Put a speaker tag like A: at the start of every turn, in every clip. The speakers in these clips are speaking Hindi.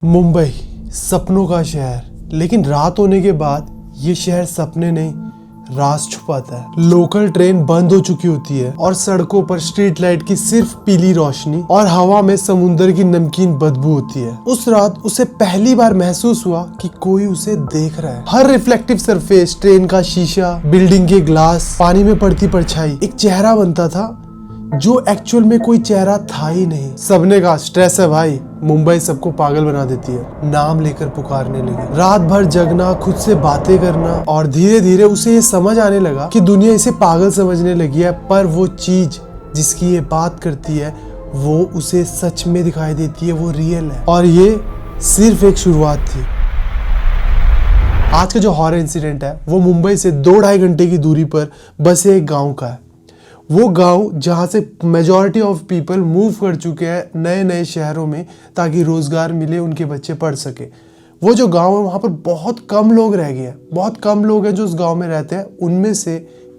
A: मुंबई सपनों का शहर, लेकिन रात होने के बाद ये शहर सपने नहीं राज छुपाता है। लोकल ट्रेन बंद हो चुकी होती है और सड़कों पर स्ट्रीट लाइट की सिर्फ पीली रोशनी और हवा में समुंदर की नमकीन बदबू होती है। उस रात उसे पहली बार महसूस हुआ कि कोई उसे देख रहा है। हर रिफ्लेक्टिव सरफेस, ट्रेन का शीशा, बिल्डिंग के ग्लास, पानी में पड़ती परछाई एक चेहरा बनता था जो एक्चुअल में कोई चेहरा था ही नहीं। सबने कहा स्ट्रेस है भाई, मुंबई सबको पागल बना देती है। नाम लेकर पुकारने लगे, रात भर जगना, खुद से बातें करना, और धीरे धीरे उसे ये समझ आने लगा कि दुनिया इसे पागल समझने लगी है, पर वो चीज जिसकी ये बात करती है वो उसे सच में दिखाई देती है, वो रियल है। और ये सिर्फ एक शुरुआत थी। आज का जो हॉरर इंसिडेंट है वो मुंबई से 2-2.5 घंटे की दूरी पर बसे एक गांव का है। वो गांव जहां से मेजॉरिटी ऑफ पीपल मूव कर चुके हैं नए नए शहरों में ताकि रोजगार मिले, उनके बच्चे पढ़ सके। वो जो गांव है वहां पर बहुत कम लोग रह गए हैं, बहुत कम लोग हैं जो उस गांव में रहते हैं। उनमें से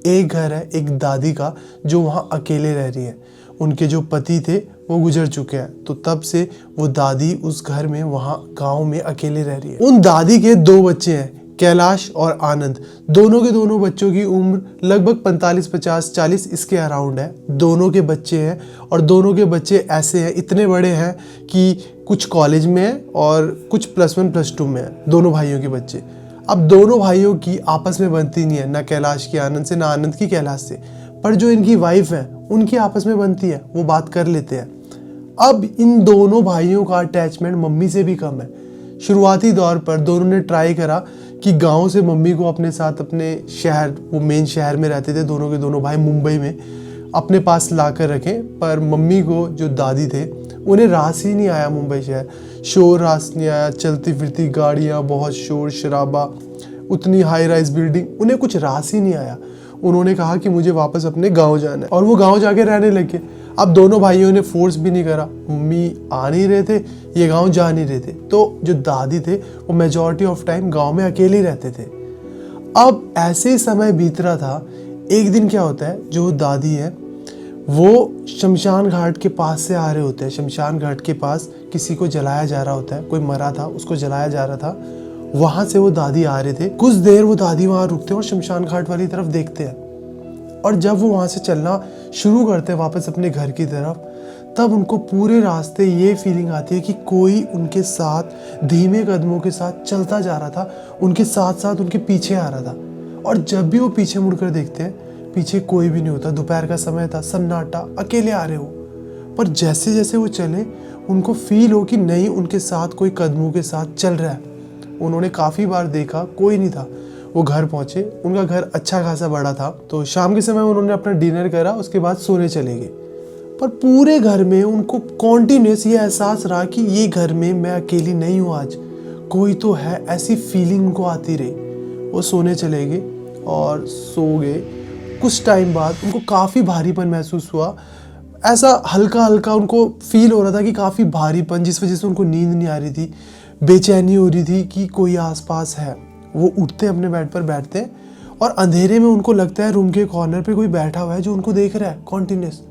A: एक घर है एक दादी का जो वहां अकेले रह रही है। उनके जो पति थे वो गुजर चुके हैं, तो तब से वो दादी उस घर में वहां गाँव में अकेले रह रही है। उन दादी के 2 बच्चे हैं, कैलाश और आनंद। दोनों के दोनों बच्चों की उम्र लगभग 45, 50, 40 इसके अराउंड है। दोनों के बच्चे हैं और दोनों के बच्चे ऐसे हैं, इतने बड़े हैं कि कुछ कॉलेज में है और कुछ +1 +2 में है, दोनों भाइयों के बच्चे। अब दोनों भाइयों की आपस में बनती नहीं है, ना कैलाश की आनंद से, ना आनंद की कैलाश से। पर जो इनकी वाइफ है उनकी आपस में बनती है, वो बात कर लेते हैं। अब इन दोनों भाइयों का अटैचमेंट मम्मी से भी कम है। शुरुआती दौर पर दोनों ने ट्राई करा कि गांव से मम्मी को अपने साथ अपने शहर, वो मेन शहर में रहते थे दोनों के दोनों भाई मुंबई में, अपने पास ला कर रखें। पर मम्मी को, जो दादी थे, उन्हें रास ही नहीं आया मुंबई शहर। शोर रास नहीं आया, चलती फिरती गाड़ियाँ, बहुत शोर शराबा, उतनी हाई राइज बिल्डिंग, उन्हें कुछ रास ही नहीं आया। उन्होंने कहा कि मुझे वापस अपने गाँव जाना है, और वो गाँव जाके रहने लगे। अब दोनों भाइयों ने फोर्स भी नहीं करा, मम्मी आ नहीं रहे थे, ये गांव जा नहीं रहे थे, तो जो दादी थे वो मेजॉरिटी ऑफ टाइम गांव में अकेले ही रहते थे। अब ऐसे समय बीत रहा था। एक दिन क्या होता है, जो दादी है वो शमशान घाट के पास से आ रहे होते हैं। शमशान घाट के पास किसी को जलाया जा रहा होता है, कोई मरा था उसको जलाया जा रहा था, वहां से वो दादी आ रहे थे। कुछ देर वो दादी वहां रुकते हैं और शमशान घाट वाली तरफ देखते हैं, और जब वो वहाँ से चलना शुरू करते हैं वापस अपने घर की तरफ, तब उनको पूरे रास्ते ये फीलिंग आती है कि कोई उनके साथ धीमे कदमों के साथ चलता जा रहा था, उनके साथ साथ उनके पीछे आ रहा था। और जब भी वो पीछे मुड़कर देखते हैं, पीछे कोई भी नहीं होता। दोपहर का समय था, सन्नाटा, अकेले आ रहे हो। पर जैसे जैसे वो चले, उनको फील हो कि नहीं, उनके साथ कोई कदमों के साथ चल रहा है। उन्होंने काफ़ी बार देखा, कोई नहीं था। वो घर पहुंचे, उनका घर अच्छा खासा बड़ा था, तो शाम के समय उन्होंने अपना डिनर करा, उसके बाद सोने चले गए। पर पूरे घर में उनको कॉन्टिन्यूस ये एहसास रहा कि ये घर में मैं अकेली नहीं हूँ, आज कोई तो है, ऐसी फीलिंग उनको आती रही। वो सोने चले गए और सो गए। कुछ टाइम बाद उनको काफ़ी भारीपन महसूस हुआ, ऐसा हल्का हल्का उनको फील हो रहा था कि काफ़ी भारीपन, जिस वजह से उनको नींद नहीं आ रही थी, बेचैनी हो रही थी कि कोई आसपास है। वो उठते अपने बेड पर बैठते हैं और अंधेरे में उनको लगता है रूम के कॉर्नर पे कोई बैठा हुआ है जो उनको देख रहा है कॉन्टिन्यूस।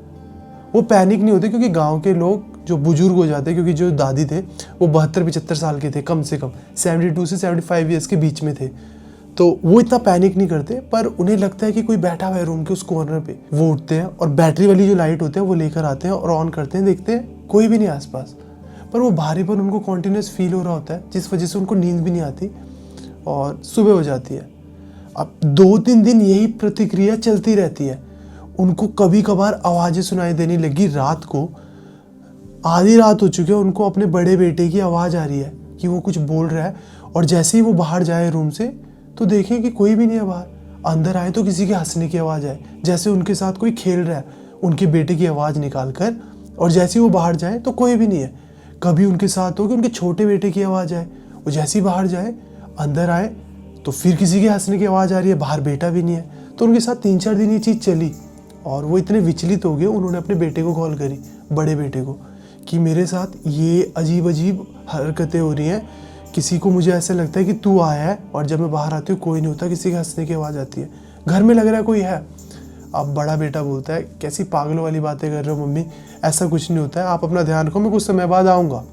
A: वो पैनिक नहीं होते क्योंकि गांव के लोग जो बुजुर्ग हो जाते हैं, क्योंकि जो दादी थे वो 72-75 साल के थे, कम से कम 72 से 75 ईयर्स के बीच में थे, तो वो इतना पैनिक नहीं करते। पर उन्हें लगता है कि कोई बैठा हुआ है रूम के उस कॉर्नर पे। वो उठते हैं और बैटरी वाली जो लाइट होते हैं वो लेकर आते हैं और ऑन करते हैं, देखते हैं कोई भी नहीं आसपास। पर वो भारीपन उनको कॉन्टिन्यूस फील हो रहा होता है, जिस वजह से उनको नींद भी नहीं आती और सुबह हो जाती है। अब 2-3 दिन यही प्रतिक्रिया चलती रहती है। उनको कभी कभार आवाज़ें सुनाई देने लगी। रात को आधी रात हो चुकी है, उनको अपने बड़े बेटे की आवाज़ आ रही है कि वो कुछ बोल रहा है, और जैसे ही वो बाहर जाए रूम से तो देखें कि कोई भी नहीं है बाहर। अंदर आए तो किसी के हंसने की आवाज़ आए, जैसे उनके साथ कोई खेल रहा है, उनके बेटे की आवाज़ निकाल कर। और जैसे ही वो बाहर जाए तो कोई भी नहीं है। कभी उनके साथ हो कि उनके छोटे बेटे की आवाज़ आए, वो जैसे ही बाहर जाए, अंदर आए तो फिर किसी के हंसने की आवाज़ आ रही है, बाहर बेटा भी नहीं है। तो उनके साथ 3-4 दिन ये चीज़ चली और वो इतने विचलित हो गए, उन्होंने अपने बेटे को कॉल करी, बड़े बेटे को, कि मेरे साथ ये अजीब अजीब हरकतें हो रही हैं, किसी को मुझे ऐसा लगता है कि तू आया है, और जब मैं बाहर आती हूँ कोई नहीं होता, किसी के हंसने की आवाज़ आती है, घर में लग रहा है कोई है। अब बड़ा बेटा बोलता है, कैसी पागलों वाली बातें कर रहे हो मम्मी, ऐसा कुछ नहीं होता है, आप अपना ध्यान रखो, मैं कुछ समय बाद आऊँगा।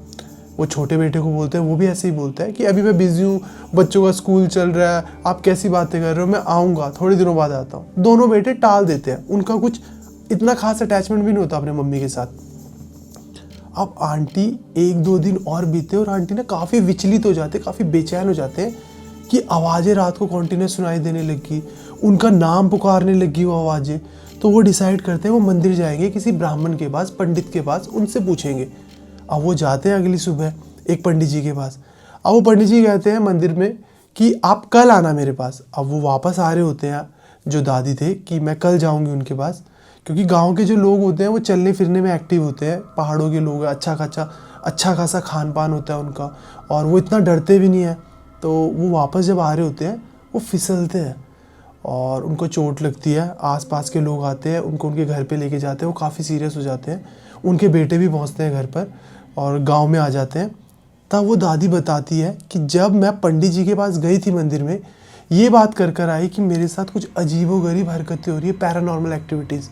A: वो छोटे बेटे को बोलते हैं, वो भी ऐसे ही बोलता है कि अभी मैं बिजी हूँ, बच्चों का स्कूल चल रहा है, आप कैसी बातें कर रहे हो, मैं आऊँगा थोड़े दिनों बाद आता हूँ। दोनों बेटे टाल देते हैं, उनका कुछ इतना खास अटैचमेंट भी नहीं होता अपने मम्मी के साथ। अब आंटी 1-2 दिन और बीते और आंटी ना काफ़ी विचलित हो जाते, काफ़ी बेचैन हो जाते हैं कि आवाज़ें रात को कॉन्टिन्यूस सुनाई देने लगी, उनका नाम पुकारने लगी वो आवाज़ें। तो वो डिसाइड करते हैं वो मंदिर जाएंगे, किसी ब्राह्मण के पास, पंडित के पास, उनसे पूछेंगे। अब वो जाते हैं अगली सुबह एक पंडित जी के पास। अब वो पंडित जी कहते हैं मंदिर में कि आप कल आना मेरे पास। अब वो वापस आ रहे होते हैं, जो दादी थे, कि मैं कल जाऊंगी उनके पास, क्योंकि गांव के जो लोग होते हैं वो चलने फिरने में एक्टिव होते हैं, पहाड़ों के लोग हैं, अच्छा खासा खान पान होता है उनका, और वो इतना डरते भी नहीं है। तो वो वापस जब आ रहे होते हैं वो फिसलते हैं और उनको चोट लगती है। आसपास के लोग आते हैं, उनको उनके घर पे लेके जाते हैं, वो काफ़ी सीरियस हो जाते हैं। उनके बेटे भी पहुंचते हैं घर पर और गांव में आ जाते हैं। तब वो दादी बताती है कि जब मैं पंडित जी के पास गई थी मंदिर में, ये बात कर आई कि मेरे साथ कुछ अजीबोगरीब हरकतें हो रही है, पैरानॉर्मल एक्टिविटीज़।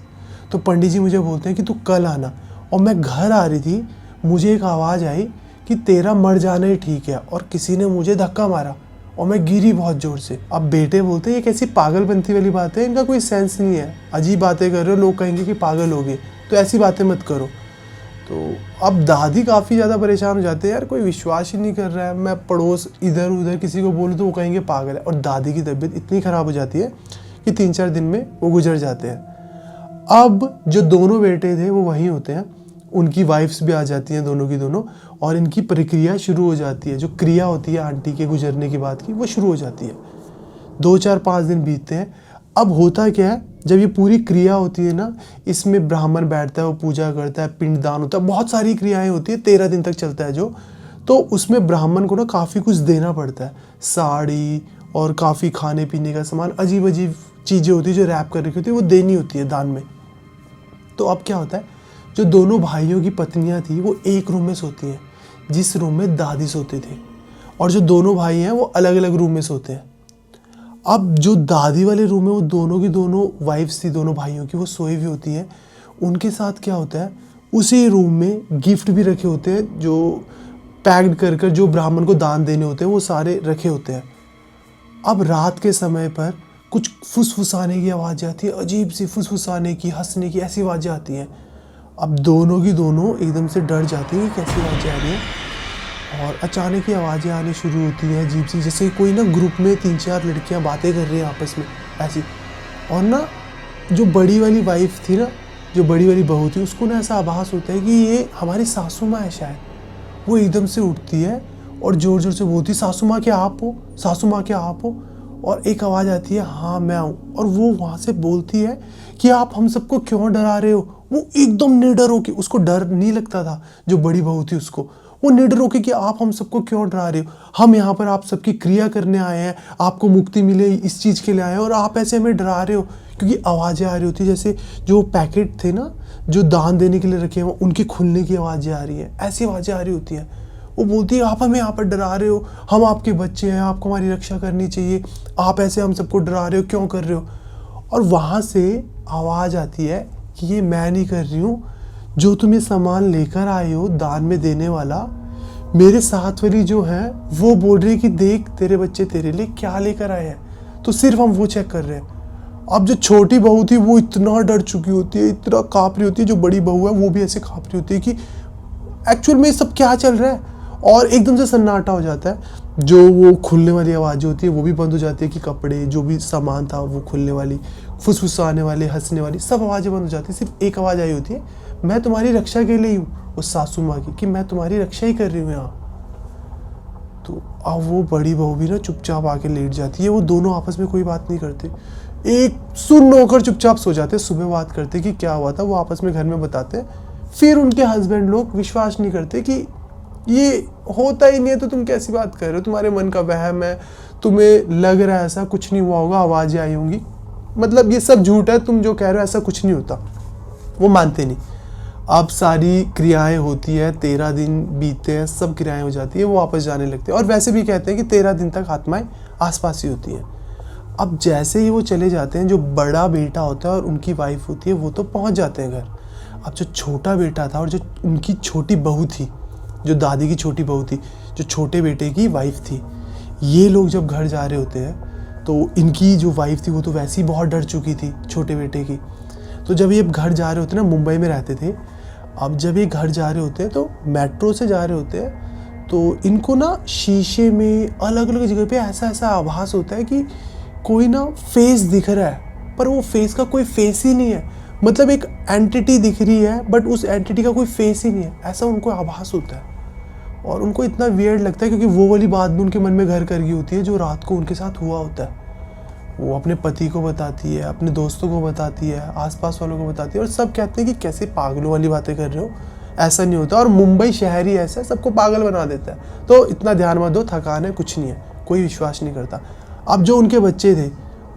A: तो पंडित जी मुझे बोलते हैं कि तू कल आना। और मैं घर आ रही थी, मुझे एक आवाज़ आई कि तेरा मर जाना ही ठीक है, और किसी ने मुझे धक्का मारा और मैं गिरी बहुत ज़ोर से। अब बेटे बोलते हैं ये कैसी पागलपंथी वाली बात है, इनका कोई सेंस नहीं है, अजीब बातें कर रहे हो, लोग कहेंगे कि पागल हो गए, तो ऐसी बातें मत करो। तो अब दादी काफ़ी ज़्यादा परेशान हो जाते हैं, यार कोई विश्वास ही नहीं कर रहा है, मैं पड़ोस इधर उधर किसी को बोलूँ तो वो कहेंगे पागल है। और दादी की तबीयत इतनी ख़राब हो जाती है कि 3-4 दिन में वो गुजर जाते हैं। अब जो दोनों बेटे थे वो वहीं होते हैं, उनकी वाइफ्स भी आ जाती हैं दोनों की दोनों, और इनकी प्रक्रिया शुरू हो जाती है। जो क्रिया होती है आंटी के गुजरने के बाद की, वो शुरू हो जाती है। 2-4-5 दिन बीतते हैं। अब होता क्या है, जब ये पूरी क्रिया होती है ना, इसमें ब्राह्मण बैठता है, वो पूजा करता है, पिंडदान होता है, बहुत सारी क्रियाएं होती है, 13 दिन तक चलता है जो। तो उसमें ब्राह्मण को ना काफ़ी कुछ देना पड़ता है, साड़ी और काफ़ी खाने पीने का सामान, अजीब अजीब चीज़ें होती है जो रैप कर रखी होती है, वो देनी होती है दान में। तो अब क्या होता है, जो दोनों भाइयों की पत्नियां थी वो एक रूम में सोती हैं, जिस रूम में दादी सोते थे, और जो दोनों भाई हैं वो अलग अलग रूम में सोते हैं। अब जो दादी वाले रूम में वो दोनों की दोनों वाइफ्स थी, दोनों भाइयों की, वो सोई हुई होती हैं। उनके साथ क्या होता है, उसी रूम में गिफ्ट भी रखे होते हैं, जो पैक्ड कर जो ब्राह्मण को दान देने होते हैं वो सारे रखे होते हैं। अब रात के समय पर कुछ फुसफुसाने की आवाज़ आती है, अजीब सी फुसफुसाने की, हंसने की, ऐसी आवाज़ें आती हैं। अब दोनों की दोनों एकदम से डर जाती हैं कि कैसी आवाज़ें आ रही हैं, और अचानक ही आवाज़ें आनी शुरू होती हैं अजीब सी, जैसे कोई ना ग्रुप में 3-4 लड़कियां बातें कर रही हैं आपस में ऐसी। और ना जो बड़ी वाली वाइफ थी ना, जो बड़ी वाली बहू थी, उसको ना ऐसा आभास होता है कि ये हमारी सासू माँ है शायद। वो एकदम से उठती है और ज़ोर ज़ोर से बोलती, सासू माँ क्या आप हो, सासू माँ क्या आप हो। और एक आवाज़ आती है, हाँ मैं हूँ। और वो वहाँ से बोलती है कि आप हम सबको क्यों डरा रहे हो। वो एकदम निडर होके, उसको डर नहीं लगता था, जो बड़ी बहू थी उसको, वो निडर होके कि आप हम सबको क्यों डरा रहे हो, हम यहाँ पर आप सबकी क्रिया करने आए हैं, आपको मुक्ति मिले इस चीज़ के लिए आए हैं, और आप ऐसे हमें डरा रहे हो। क्योंकि आवाज़ें आ रही होती है, जैसे जो पैकेट थे ना जो दान देने के लिए रखे हैं, उनके खुलने की आवाज़ें आ रही हैं, ऐसी आवाज़ें आ रही होती हैं। वो बोलती है आप हमें यहाँ पर डरा रहे हो, हम आपके बच्चे हैं, आपको हमारी रक्षा करनी चाहिए, आप ऐसे हम सबको डरा रहे हो, क्यों कर रहे हो। और वहाँ से आवाज़ आती है कि ये मैं नहीं कर रही हूँ, जो तुम्हें सामान लेकर आए हो दान में देने वाला, मेरे साथ वाली जो है वो बोल रही है कि देख तेरे बच्चे तेरे लिए क्या लेकर आए हैं, तो सिर्फ हम वो चेक कर रहे हैं। अब जो छोटी बहू थी वो इतना डर चुकी होती है, इतना काँप रही होती है, जो बड़ी बहू है वो भी ऐसे काँप रही होती है कि एक्चुअल में सब क्या चल रहा है। और एकदम से सन्नाटा हो जाता है, जो वो खुलने वाली आवाज़ होती है वो भी बंद हो जाती है, कि कपड़े जो भी सामान था वो खुलने वाली, फुसफुसाने वाले, हंसने वाली, सब आवाज़ें बंद हो जाती है। सिर्फ एक आवाज़ आई होती है, मैं तुम्हारी रक्षा के लिए हूँ, उस सासू माँ की, कि मैं तुम्हारी रक्षा ही कर रही हूँ यहाँ। तो अब वो बड़ी बहू भी ना चुपचाप आके लेट जाती है, वो दोनों आपस में कोई बात नहीं करते, एक सुन्न होकर चुपचाप सो जाते। सुबह बात करते कि क्या हुआ था, वो आपस में घर में बताते। फिर उनके हस्बैंड लोग विश्वास नहीं करते कि ये होता ही नहीं है, तो तुम कैसी बात कर रहे हो, तुम्हारे मन का वहम है, तुम्हें लग रहा है ऐसा, कुछ नहीं हुआ होगा, आवाज़ें आई होंगी, मतलब ये सब झूठ है, तुम जो कह रहे हो ऐसा कुछ नहीं होता। वो मानते नहीं। अब सारी क्रियाएं होती है, 13 दिन बीतते हैं, सब क्रियाएं हो जाती है, वो वापस जाने लगते हैं। और वैसे भी कहते हैं कि 13 दिन तक आत्माएं आसपास ही होती हैं। अब जैसे ही वो चले जाते हैं, जो बड़ा बेटा होता है और उनकी वाइफ होती है वो तो पहुंच जाते हैं घर। अब जो छोटा बेटा था और जो उनकी छोटी बहू थी, जो दादी की छोटी बहू थी, जो छोटे बेटे की वाइफ थी, ये लोग जब घर जा रहे होते हैं तो इनकी जो वाइफ थी वो तो वैसे ही बहुत डर चुकी थी छोटे बेटे की। तो जब ये घर जा रहे होते ना, मुंबई में रहते थे, अब जब ये घर जा रहे होते हैं तो मेट्रो से जा रहे होते हैं, तो इनको ना शीशे में अलग अलग जगह पे ऐसा ऐसा आभास होता है कि कोई ना फेस दिख रहा है, पर वो फेस का कोई फेस ही नहीं है। मतलब एक एंटिटी दिख रही है बट उस एंटिटी का कोई फेस ही नहीं है, ऐसा उनको आभास होता है। और उनको इतना वियर्ड लगता है क्योंकि वो वाली बात भी उनके मन में घर कर गई होती है जो रात को उनके साथ हुआ होता है। वो अपने पति को बताती है, अपने दोस्तों को बताती है, आसपास वालों को बताती है, और सब कहते हैं कि कैसे पागलों वाली बातें कर रहे हो, ऐसा नहीं होता। और मुंबई शहर ही ऐसा है, सबको पागल बना देता है। तो इतना ध्यान मत दो, थकान है, कुछ नहीं है, कोई विश्वास नहीं करता। अब जो उनके बच्चे थे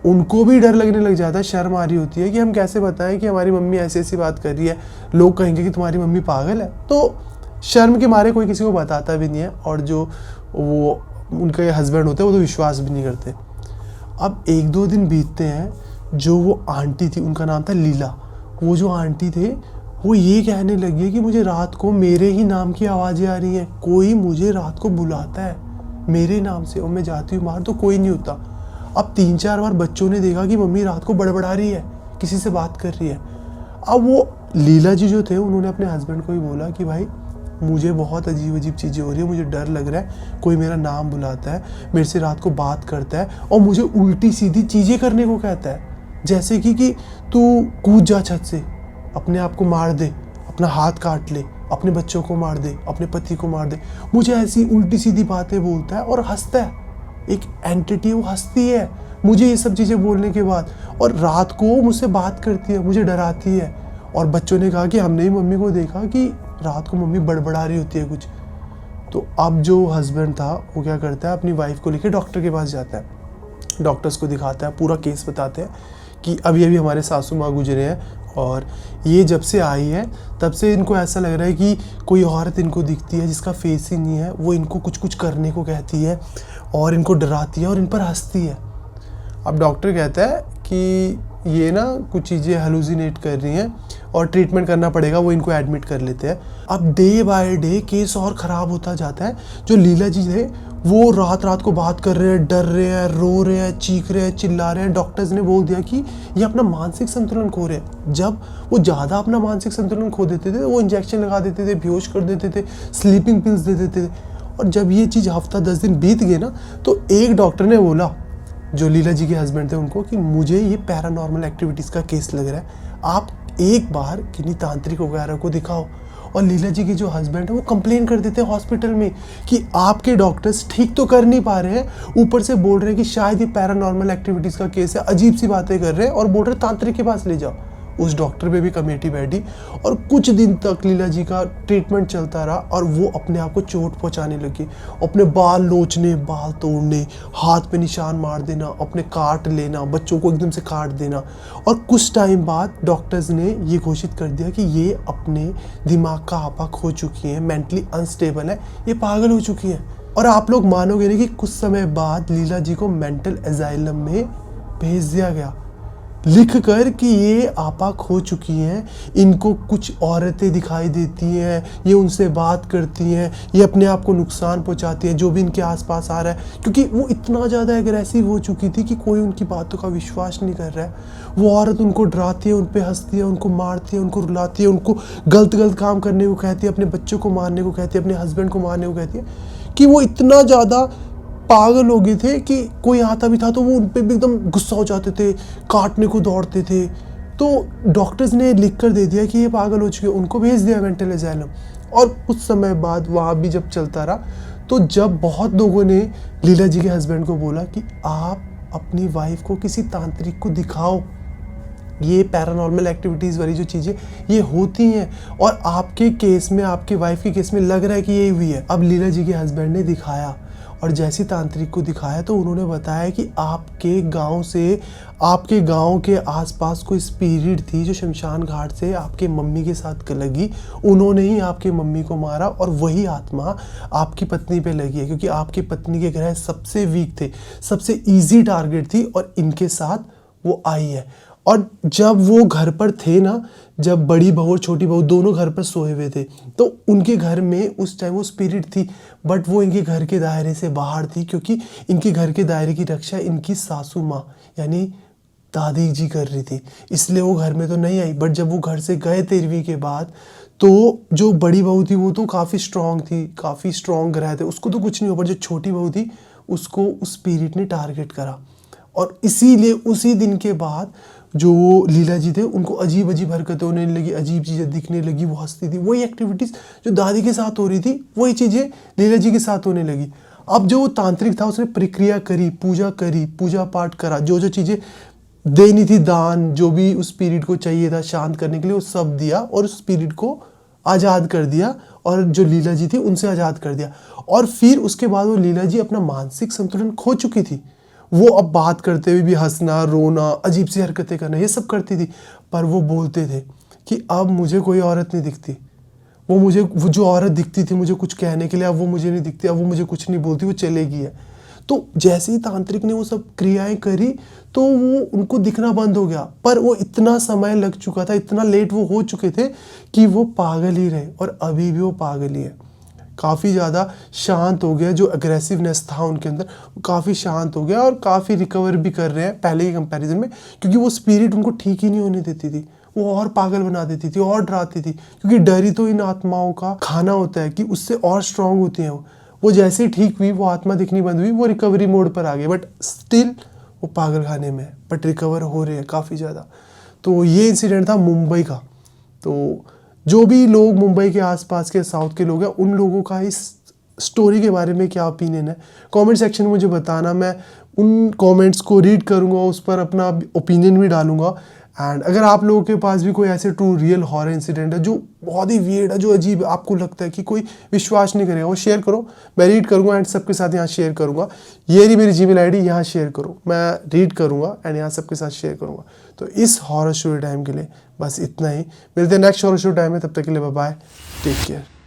A: उनको भी डर लगने लग जाता है, शर्म आ रही होती है कि हम कैसे बताएं कि हमारी मम्मी ऐसी ऐसी बात कर रही है, लोग कहेंगे कि तुम्हारी मम्मी पागल है। तो शर्म के मारे कोई किसी को बताता भी नहीं है, और जो वो उनके हस्बैंड होते हैं वो तो विश्वास भी नहीं करते। अब 1-2 दिन बीतते हैं, जो वो आंटी थी, उनका नाम था लीला, वो जो आंटी थे वो ये कहने लगी कि मुझे रात को मेरे ही नाम की आवाज़ें आ रही हैं, कोई मुझे रात को बुलाता है मेरे नाम से, और मैं जाती हूँ बाहर तो कोई नहीं होता। अब 3-4 बार बच्चों ने देखा कि मम्मी रात को बड़बड़ा रही है, किसी से बात कर रही है। अब वो लीला जी जो थे उन्होंने अपने हस्बैंड को ही बोला कि भाई मुझे बहुत अजीब अजीब चीज़ें हो रही है, मुझे डर लग रहा है, कोई मेरा नाम बुलाता है, मेरे से रात को बात करता है और मुझे उल्टी सीधी चीज़ें करने को कहता है, जैसे कि तू कूद जा छत से, अपने आप को मार दे, अपना हाथ काट ले, अपने बच्चों को मार दे, अपने पति को मार दे। मुझे ऐसी उल्टी सीधी बातें बोलता है और हंसता है, एक एंटिटी वो हंसती है मुझे ये सब चीज़ें बोलने के बाद, और रात को मुझसे बात करती है, मुझे डराती है। और बच्चों ने कहा कि हमने ही मम्मी को देखा कि रात को मम्मी बड़बड़ा रही होती है कुछ। तो अब जो हस्बैंड था वो क्या करता है, अपनी वाइफ को लेकर डॉक्टर के पास जाता है, डॉक्टर्स को दिखाता है, पूरा केस बताते हैं कि अभी अभी हमारे सासू माँ गुजरे हैं और ये जब से आई है तब से इनको ऐसा लग रहा है कि कोई औरत इनको दिखती है जिसका फेस ही नहीं है, वो इनको कुछ कुछ करने को कहती है और इनको डराती है और इन पर हंसती है। अब डॉक्टर कहता है कि ये ना कुछ चीज़ें हेलुसिनेट कर रही हैं और ट्रीटमेंट करना पड़ेगा, वो इनको एडमिट कर लेते हैं। अब डे बाय डे केस और ख़राब होता जाता है। जो लीला जी थे वो रात रात को बात कर रहे हैं, डर रहे हैं, रो रहे हैं, चीख रहे हैं, चिल्ला रहे हैं। डॉक्टर्स ने बोल दिया कि ये अपना मानसिक संतुलन खो रहे हैं। जब वो ज़्यादा अपना मानसिक संतुलन खो देते थे वो इंजेक्शन लगा देते थे, बेहोश कर देते थे, स्लीपिंग पिल्स दे देते थे। और जब ये चीज़ हफ्ता 10 दिन बीत गए ना, तो एक डॉक्टर ने बोला, जो लीला जी के हस्बैंड थे उनको, कि मुझे ये पैरानॉर्मल एक्टिविटीज़ का केस लग रहा है, आप एक बार किन्हीं तांत्रिक वगैरह को दिखाओ। और लीला जी के जो हस्बैंड है वो कंप्लेन कर देते हैं हॉस्पिटल में कि आपके डॉक्टर्स ठीक तो कर नहीं पा रहे हैं, ऊपर से बोल रहे हैं कि शायद ये पैरानॉर्मल एक्टिविटीज़ का केस है, अजीब सी बातें कर रहे हैं, और बोल रहे तांत्रिक के पास ले जाओ। उस डॉक्टर पे भी कमेटी बैठी और कुछ दिन तक लीला जी का ट्रीटमेंट चलता रहा और वो अपने आप को चोट पहुंचाने लगी, अपने बाल नोचने, बाल तोड़ने, हाथ पे निशान मार देना, अपने काट लेना, बच्चों को एकदम से काट देना। और कुछ टाइम बाद डॉक्टर्स ने ये घोषित कर दिया कि ये अपने दिमाग का आपा खो चुकी हैं, मेंटली अनस्टेबल है, ये पागल हो चुकी हैं। और आप लोग मानोगे नहीं कि कुछ समय बाद लीला जी को मेंटल एजाइलम में भेज दिया गया, लिख कर कि ये आपा खो चुकी हैं, इनको कुछ औरतें दिखाई देती हैं, ये उनसे बात करती हैं, ये अपने आप को नुकसान पहुंचाती हैं जो भी इनके आसपास आ रहा है। क्योंकि वो इतना ज़्यादा एग्रेसिव हो चुकी थी कि कोई उनकी बातों का विश्वास नहीं कर रहा है। वो औरत उनको डराती है, उन पर हंसती है, उनको मारती है, उनको रुलाती है, उनको गलत काम करने को कहती है, अपने बच्चों को मारने को कहती है, अपने हस्बैंड को मारने को कहती है, कि वो इतना ज़्यादा पागल हो गए थे कि कोई आता भी था तो वो उन पर भी एकदम गुस्सा हो जाते थे, काटने को दौड़ते थे। तो डॉक्टर्स ने लिख कर दे दिया कि ये पागल हो चुके हैं, उनको भेज दिया मेंटल एजाइलम। और कुछ समय बाद वहाँ भी जब चलता रहा, तो जब बहुत लोगों ने लीला जी के हस्बैंड को बोला कि आप अपनी वाइफ को किसी तांत्रिक को दिखाओ, ये पैरानॉर्मल एक्टिविटीज़ वाली जो चीज़ें ये होती हैं और आपके केस में, आपके वाइफ के केस में लग रहा है कि ये हुई है। अब लीला जी के हस्बैंड ने दिखाया और जैसी तांत्रिक को दिखाया तो उन्होंने बताया कि आपके गांव से, आपके गांव के आसपास कोई स्पिरिट थी जो शमशान घाट से आपके मम्मी के साथ लगी, उन्होंने ही आपके मम्मी को मारा और वही आत्मा आपकी पत्नी पे लगी है, क्योंकि आपकी पत्नी के ग्रह सबसे वीक थे, सबसे ईजी टारगेट थी और इनके साथ वो आई है। और जब वो घर पर थे ना, जब बड़ी बहू और छोटी बहू दोनों घर पर सोए हुए थे, तो उनके घर में उस टाइम वो स्पिरिट थी, बट वो इनके घर के दायरे से बाहर थी, क्योंकि इनके घर के दायरे की रक्षा इनकी सासू माँ यानी दादी जी कर रही थी, इसलिए वो घर में तो नहीं आई। बट जब वो घर से गए 13वीं के बाद, तो जो बड़ी बहू थी वो तो काफ़ी स्ट्रांग थी, काफ़ी स्ट्रांग ग्रह थे, उसको तो कुछ नहीं हुआ। पर जो छोटी बहू थी उसको उस स्पिरिट ने टारगेट करा, और इसीलिए उसी दिन के बाद जो लीला जी थे उनको अजीब अजीब हरकतें होने लगी, अजीब चीज़ें दिखने लगी, वो हंसती थी, वही एक्टिविटीज़ जो दादी के साथ हो रही थी वही चीज़ें लीला जी के साथ होने लगी। अब जो वो तांत्रिक था उसने प्रक्रिया करी, पूजा पाठ करा, जो जो चीज़ें देनी थी, दान जो भी उस स्पिरिट को चाहिए था शांत करने के लिए, वो सब दिया और उस स्पिरिट को आज़ाद कर दिया, और जो लीला जी थी उनसे आज़ाद कर दिया। और फिर उसके बाद वो लीला जी अपना मानसिक संतुलन खो चुकी थी, वो अब बात करते हुए भी हंसना, रोना, अजीब सी हरकतें करना, ये सब करती थी। पर वो बोलते थे कि अब मुझे कोई औरत नहीं दिखती, वो जो औरत दिखती थी मुझे कुछ कहने के लिए, अब वो मुझे नहीं दिखती, अब वो मुझे कुछ नहीं बोलती, वो चले गई है। तो जैसे ही तांत्रिक ने वो सब क्रियाएं करी तो वो उनको दिखना बंद हो गया, पर वो इतना समय लग चुका था, इतना लेट वो हो चुके थे कि वो पागल ही रहे, और अभी भी वो पागल ही है। काफ़ी ज़्यादा शांत हो गया, जो अग्रेसिवनेस था उनके अंदर वो काफ़ी शांत हो गया, और काफ़ी रिकवर भी कर रहे हैं पहले के कंपैरिजन में, क्योंकि वो स्पिरिट उनको ठीक ही नहीं होने देती थी, वो और पागल बना देती थी और डराती थी, क्योंकि डर ही तो इन आत्माओं का खाना होता है कि उससे और स्ट्रांग होती हैं वो जैसे ही ठीक हुई, वो आत्मा दिखनी बंद हुई, वो रिकवरी मोड पर आ गए, बट स्टिल वो पागल खाने में है, बट रिकवर हो रहे हैं काफ़ी ज़्यादा। तो ये इंसिडेंट था मुंबई का। तो जो भी लोग मुंबई के आसपास के साउथ के लोग हैं, उन लोगों का इस स्टोरी के बारे में क्या ओपिनियन है, कमेंट सेक्शन में मुझे बताना। मैं उन कमेंट्स को रीड करूँगा, उस पर अपना ओपिनियन भी डालूँगा। एंड अगर आप लोगों के पास भी कोई ऐसे ट्रू रियल हॉरर इंसिडेंट है जो बहुत ही वियर्ड है, जो अजीब आपको लगता है कि कोई विश्वास नहीं करेगा, वो शेयर करो, मैं रीड करूँगा एंड सबके साथ यहाँ शेयर करूँगा। ये रही मेरी जीमेल आईडी, यहाँ शेयर करो, मैं रीड करूँगा एंड यहाँ सबके साथ शेयर करूँगा। तो इस हॉरर स्टोरी टाइम के लिए बस इतना ही, मिलते हैं नेक्स्ट हॉरर स्टोरी टाइम में, तब तक के लिए बाय बाय, टेक केयर।